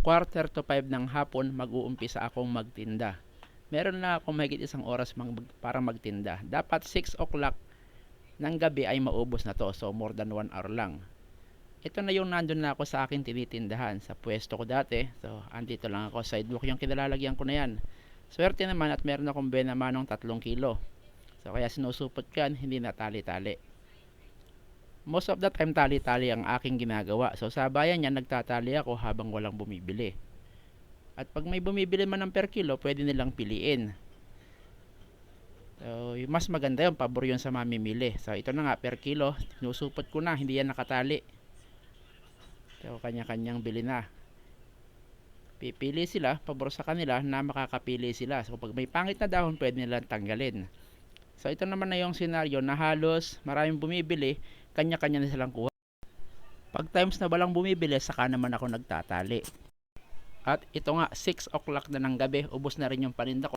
4:45 ng hapon mag-uumpisa akong magtinda. Meron na akong mahigit isang oras para magtinda. Dapat 6 o'clock ng gabi ay maubos na to. So more than 1 hour lang. Ito na yung nandun na ako sa akin tinitindahan sa pwesto ko dati. So andito lang ako, sidewalk yung kinalalagyan ko na yan. Swerte naman at meron akong benamanong 3 kilo. So kaya sinusupot ko yan, hindi na tali-tali. Most of the time tali-tali ang aking ginagawa. So sa bayan yan nagtatali ako habang walang bumibili. At pag may bumibili man ng per kilo, pwede nilang piliin. So mas maganda yung pabor yun sa mamimili. So ito na nga per kilo, sinusupot ko na, hindi yan nakatali. So kanya-kanyang bili na. Pipili sila, pabor sa kanila na makakapili sila. So pag may pangit na dahon, pwede nilang tanggalin. So ito naman na yung senaryo na halos maraming bumibili, kanya-kanya na silang kuha. Pag times na walang bumibili, saka naman ako nagtatali. At ito nga, 6 o'clock na ng gabi, ubos na rin yung paninda ko.